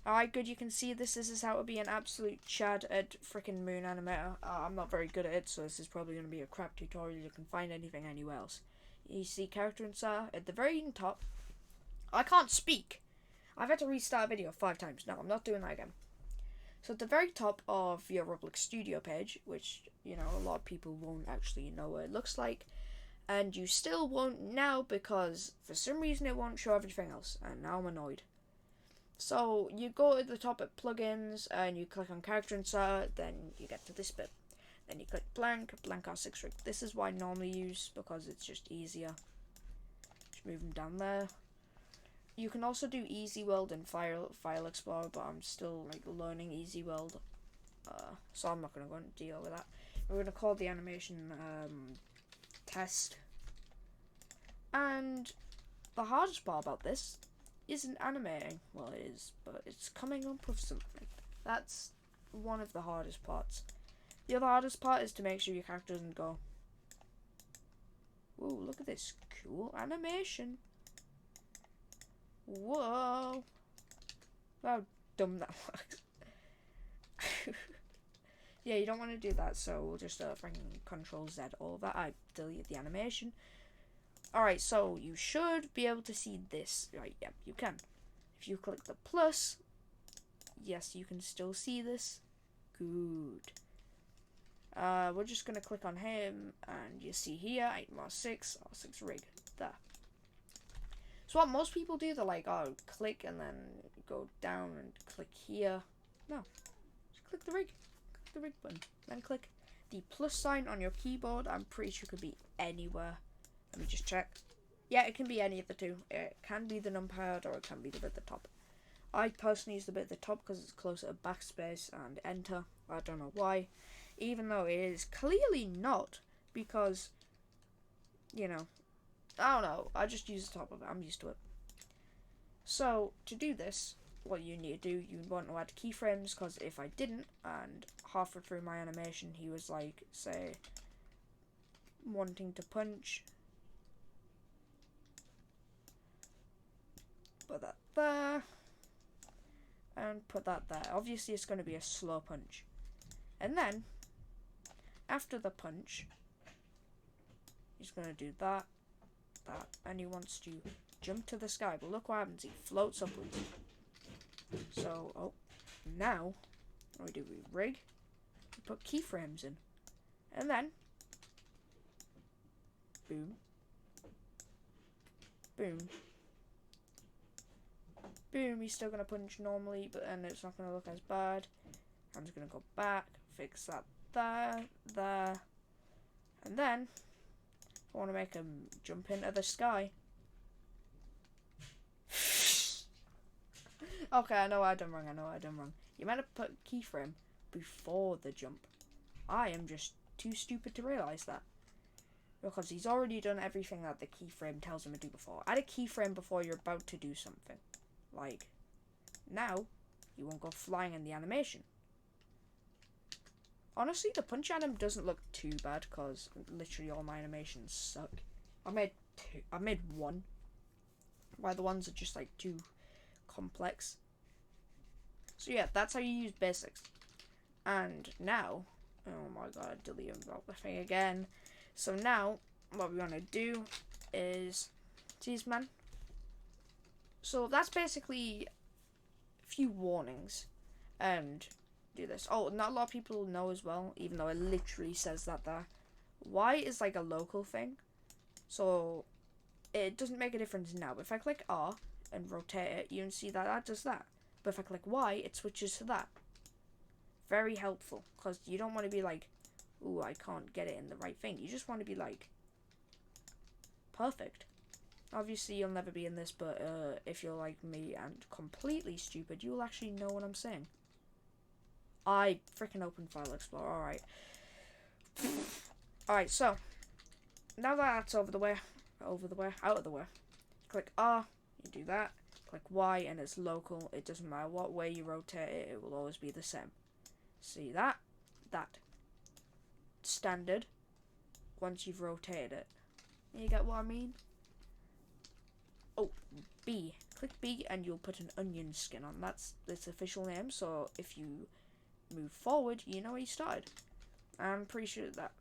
Alright, good, you can see this is how to be an absolute Chad at frickin' Moon Animator. I'm not very good at it, so this is probably going to be a crap tutorial. You can find anything anywhere else. You see character insert at the very top. I can't speak. I've had to restart a video 5 times. No, I'm not doing that again. So at the very top of your Roblox Studio page, which, you know, a lot of people won't actually know what it looks like, and you still won't now because for some reason it won't show everything else, and now I'm annoyed. So you go to the top at plugins and you click on character insert, then you get to this bit. Then you click blank R6 rig. This is what I normally use because it's just easier. Just move them down there. You can also do Easy World and File Explorer, but I'm still like learning Easy World, so I'm not going to go and deal with that. We're going to call the animation test. And the hardest part about this isn't animating. Well, it is, but it's coming up with something. That's one of the hardest parts. The other hardest part is to make sure your character doesn't go, ooh, look at this cool animation. Whoa. How dumb that was. Yeah, you don't want to do that, so we'll just freaking Control Z all of that. I delete the animation. Alright, so you should be able to see this. Right, yep, you can. If you click the plus, yes, you can still see this. Good. We're just going to click on him, and you see here, R6 rig. There. So what most people do, they're like, oh, click and then go down and click here. No, just click the rig button. Then click the plus sign on your keyboard. I'm pretty sure it could be anywhere. Let me just check. Yeah, it can be any of the two. It can be the numpad or it can be the bit at the top. I personally use the bit at the top because it's closer to backspace and enter. I don't know why. Even though it is clearly not, because, you know, I don't know. I just use the top of it. I'm used to it. So, to do this, what you need to do, you want to add keyframes, because if I didn't, and halfway through my animation, he was like, say, wanting to punch. Put that there. And put that there. Obviously, it's going to be a slow punch. And then, after the punch, he's going to do that. And he wants to jump to the sky, but look what happens, he floats upwards. So, oh, now what do we rig? We put keyframes in, and then boom, boom, boom. He's still gonna punch normally, but then it's not gonna look as bad. I'm just gonna go back, fix that there, and then I want to make him jump into the sky. Okay, I know I done wrong. You meant to put keyframe before the jump. I am just too stupid to realise that. Because he's already done everything that the keyframe tells him to do before. Add a keyframe before you're about to do something. Like, now, you won't go flying in the animation. Honestly, the punch anim doesn't look too bad because literally all my animations suck. I made one. Why the ones are just like too complex. So yeah, that's how you use basics. And now, oh my god, I deleted the thing again. So now, what we want to do is, geez man. So that's basically a few warnings. And do this. Oh, not a lot of people know as well, even though it literally says that there. Y is like a local thing. So it doesn't make a difference now. If I click R and rotate it, you can see that that does that. But if I click Y, it switches to that. Very helpful, because you don't want to be like, ooh, I can't get it in the right thing. You just want to be like, perfect. Obviously, you'll never be in this, but if you're like me and completely stupid, you'll actually know what I'm saying. I freaking opened File Explorer, alright. Alright, so, now that that's out of the way, click R, you do that, click Y, and it's local. It doesn't matter what way you rotate it, it will always be the same. See that? That. Standard, once you've rotated it. You get what I mean? Oh, B, Click B and you'll put an onion skin on. That's its official name, so if you move forward, you know where you started. I'm pretty sure that,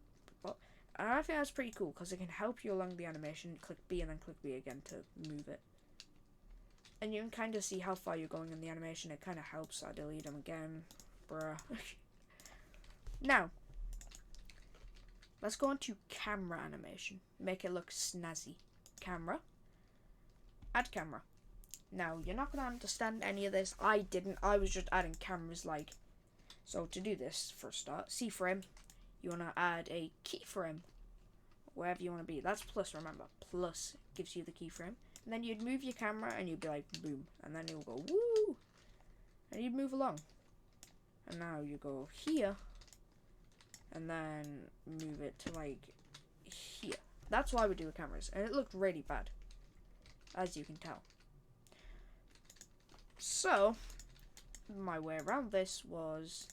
well, I think that's pretty cool because it can help you along the animation. Click B and then click B again to move it. And you can kind of see how far you're going in the animation. It kind of helps. I delete them again. Bruh. Now, let's go on to camera animation. Make it look snazzy. Camera. Add camera. Now, you're not going to understand any of this. I didn't. I was just adding cameras like. So, to do this, for a start, C frame. You want to add a keyframe. Wherever you want to be. That's plus, remember. Plus gives you the keyframe. And then you'd move your camera and you'd be like, boom. And then you'll go, woo. And you'd move along. And now you go here. And then move it to like here. That's why we do with cameras. And it looked really bad. As you can tell. So, my way around this was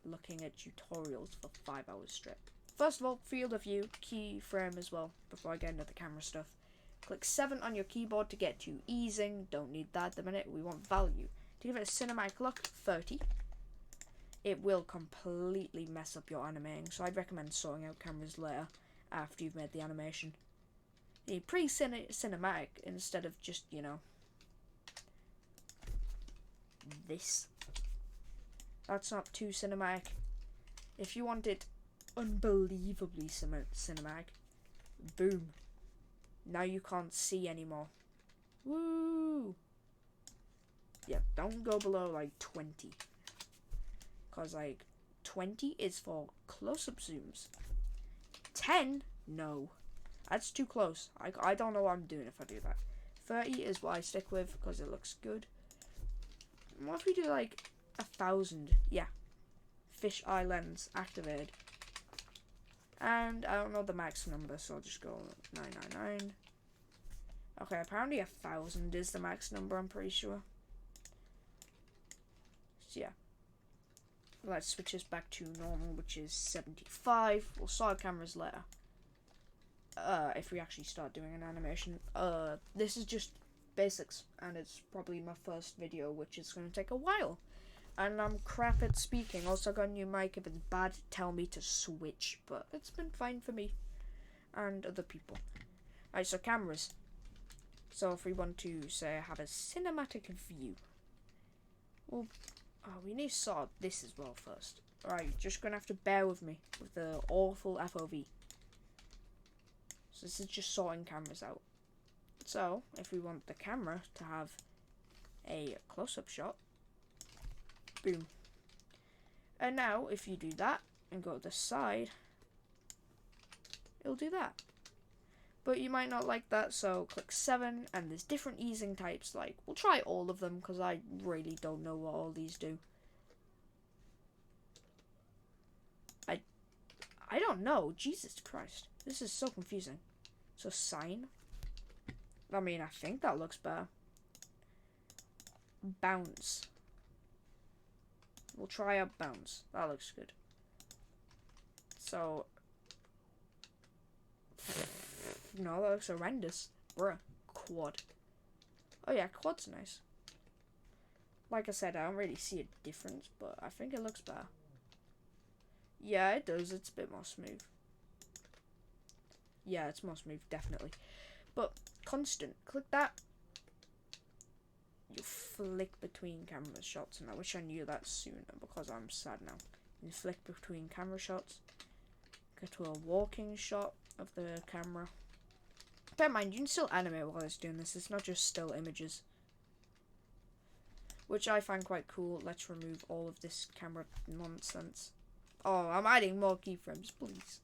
looking at tutorials for 5 hours straight. First of all, field of view, keyframe as well, before I get into the camera stuff. Click 7 on your keyboard to get to easing. Don't need that at the minute. We want value. To give it a cinematic look, 30. It will completely mess up your animating, so I'd recommend sorting out cameras later after you've made the animation. You need pre-cinematic instead of just, you know, this. That's not too cinematic. If you want it unbelievably cinematic, boom. Now you can't see anymore. Woo! Yeah, don't go below like 20. Because like 20 is for close-up zooms. 10? No. That's too close. I don't know what I'm doing if I do that. 30 is what I stick with because it looks good. And what if we do like 1,000? Yeah. Fish eye lens activated. And I don't know the max number, so I'll just go 999. Okay, apparently 1,000 is the max number, I'm pretty sure. So yeah. Let's switch this back to normal, which is 75. We'll sort cameras later. If we actually start doing an animation. This is just basics, and it's probably my first video, which is going to take a while. And I'm crap at speaking. Also got a new mic. If it's bad, tell me to switch. But it's been fine for me and other people. Alright, so cameras. So if we want to, say, have a cinematic view. Well, we need to sort this as well first. Alright, just going to have to bear with me with the awful FOV. So this is just sorting cameras out. So, if we want the camera to have a close-up shot, boom. And now, if you do that and go to the side, it'll do that. But you might not like that, so click 7, and there's different easing types. Like, we'll try all of them, because I really don't know what all these do. I don't know. Jesus Christ. This is so confusing. So, sign. I mean, I think that looks better. Bounce. We'll try out bounce. That looks good. So, no, that looks horrendous. Bruh. Quad. Oh yeah, quad's nice. Like I said, I don't really see a difference, but I think it looks better. Yeah, it does. It's a bit more smooth. Yeah, it's more smooth, definitely. But constant. Click that. You flick between camera shots, and I wish I knew that sooner because I'm sad now. You flick between camera shots. Go to a walking shot of the camera. Bear in mind, you can still animate while it's doing this. It's not just still images. Which I find quite cool. Let's remove all of this camera nonsense. Oh, I'm adding more keyframes, please.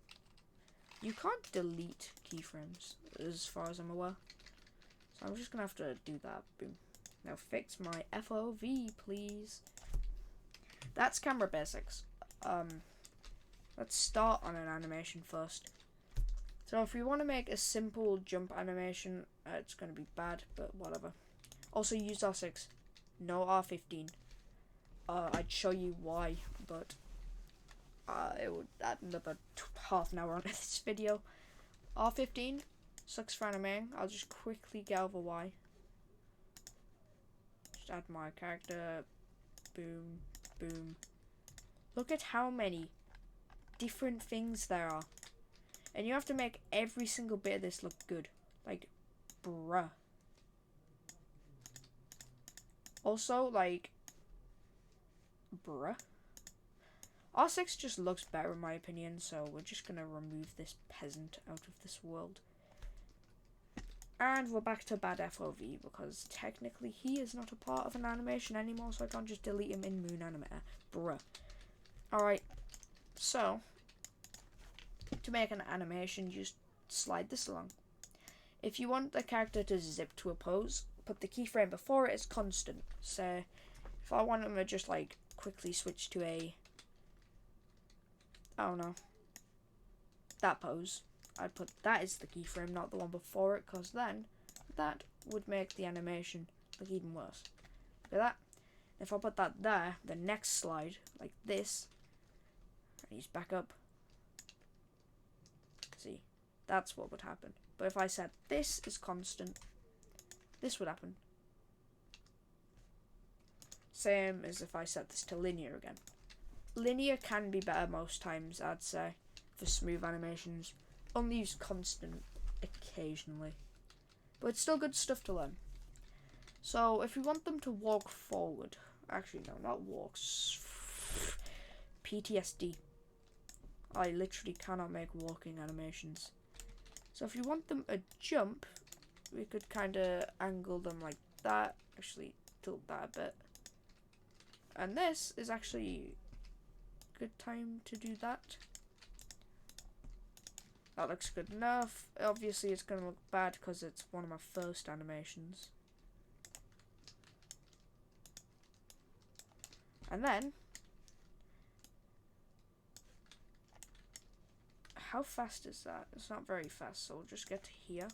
You can't delete keyframes, as far as I'm aware. So I'm just going to have to do that. Boom. Now fix my FOV, please. That's camera basics. Let's start on an animation first. So if we want to make a simple jump animation, it's going to be bad, but whatever. Also use R6, no R15. I'd show you why, but it would add another half an hour on this video. R15 sucks for animating. I'll just quickly get over why. Just add my character. Boom, boom. Look at how many different things there are. And you have to make every single bit of this look good. Like, bruh. Also, like, bruh. R6 just looks better in my opinion, so we're just gonna remove this peasant out of this world. And we're back to bad FOV, because technically he is not a part of an animation anymore, so I can't just delete him in Moon Animator. Bruh. Alright, so, to make an animation, just slide this along. If you want the character to zip to a pose, put the keyframe before it as constant. So, if I want him to just, like, quickly switch to a, I don't know, that pose, I'd put that as the keyframe, not the one before it, because then that would make the animation look even worse. Look at that. If I put that there, the next slide, like this, and he's back up, see, that's what would happen. But if I said this is constant, this would happen. Same as if I set this to linear again. Linear can be better most times, I'd say, for smooth animations. Only use constant occasionally. But it's still good stuff to learn. So, if we want them to walk forward... Actually, no, not walks. PTSD. I literally cannot make walking animations. So, if you want them to jump, we could kind of angle them like that. Actually, tilt that a bit. And this is actually a good time to do that. That looks good enough. Obviously, it's going to look bad because it's one of my first animations. And then, how fast is that? It's not very fast, so we'll just get to here.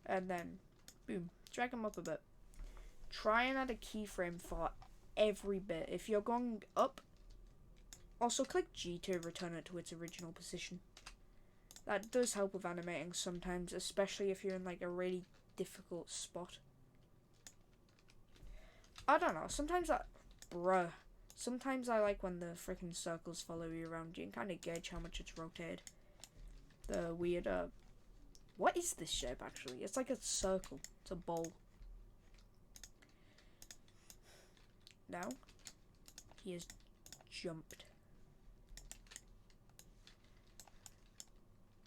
And then, boom, drag them up a bit. Try and add a keyframe for every bit. If you're going up, also click G to return it to its original position. That does help with animating sometimes, especially if you're in like a really difficult spot. I don't know, sometimes sometimes I like when the freaking circles follow you around. You can kind of gauge how much it's rotated. The weird, what is this shape actually? It's like a circle. It's a bowl. Now, he has jumped.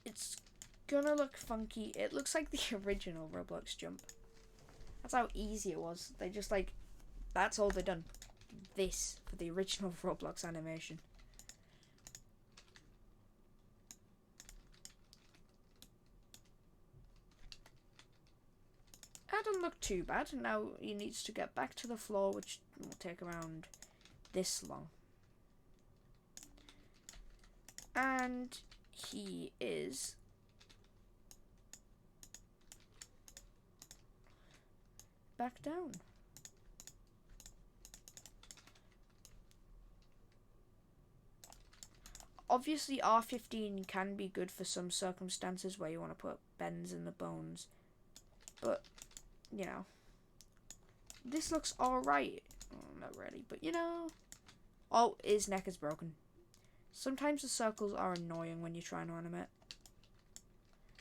It's gonna look funky. It looks like the original Roblox jump. That's how easy it was. They just like, that's all they've done. This for the original Roblox animation. That doesn't look too bad. Now he needs to get back to the floor, which will take around this long. And he is back down. Obviously, R15 can be good for some circumstances where you want to put bends in the bones. But, you know, this looks alright. Oh, not really, but you know. Oh, his neck is broken. Sometimes the circles are annoying when you're trying to animate.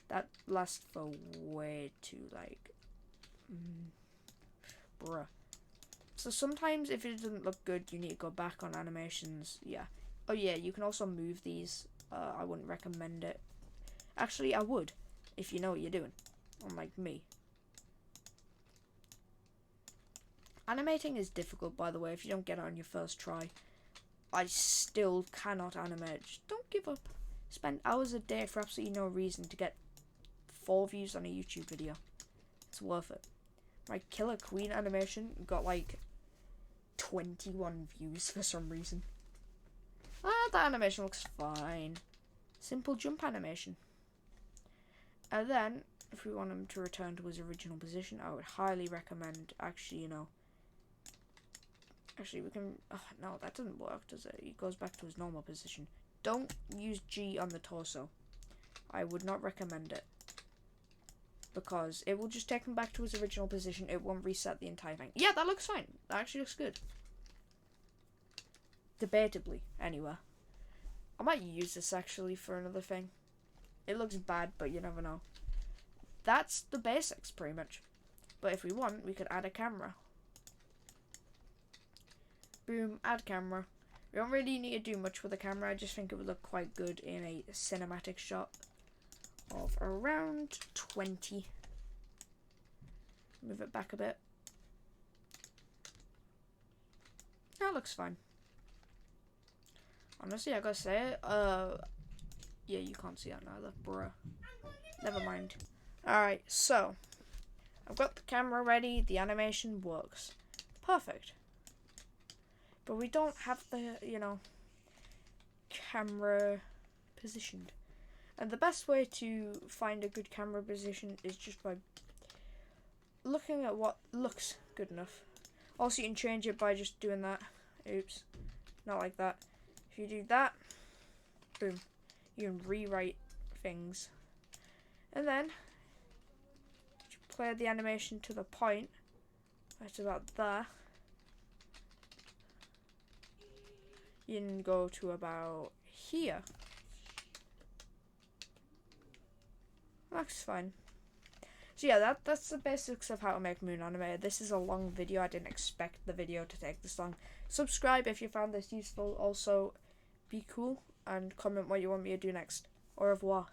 That lasts for way too, like, bruh. So sometimes if it doesn't look good, you need to go back on animations, yeah. Oh yeah, you can also move these. I wouldn't recommend it. Actually, I would, if you know what you're doing. Unlike me. Animating is difficult, by the way, if you don't get it on your first try. I still cannot animate. Just don't give up. Spend hours a day for absolutely no reason to get 4 views on a YouTube video. It's worth it. My Killer Queen animation got like 21 views for some reason. That animation looks fine. Simple jump animation. And then, if we want him to return to his original position, I would highly recommend, actually, you know, actually we can, no, that doesn't work, does it? He goes back to his normal position. Don't use G on the torso. I would not recommend it. because it will just take him back to his original position. It won't reset the entire thing. Yeah, that looks fine. That actually looks good. Debatably, anyway. I might use this actually for another thing. It looks bad, but you never know. That's the basics, pretty much. But if we want, we could add a camera. Boom, add camera. We don't really need to do much with the camera. I just think it would look quite good in a cinematic shot of around 20. Move it back a bit. That looks fine. Honestly, I gotta say, yeah, you can't see that neither, bruh. Never mind. Alright, so, I've got the camera ready, the animation works. Perfect. But we don't have the, you know, camera positioned. And the best way to find a good camera position is just by looking at what looks good enough. Also, you can change it by just doing that. Oops. Not like that. If you do that, boom. You can rewrite things. And then, you play the animation to the point. Right about there. You can go to about here. That's fine. So yeah, that's the basics of how to make Moon Animator. This is a long video. I didn't expect the video to take this long. Subscribe if you found this useful. Also, be cool and comment what you want me to do next. Au revoir.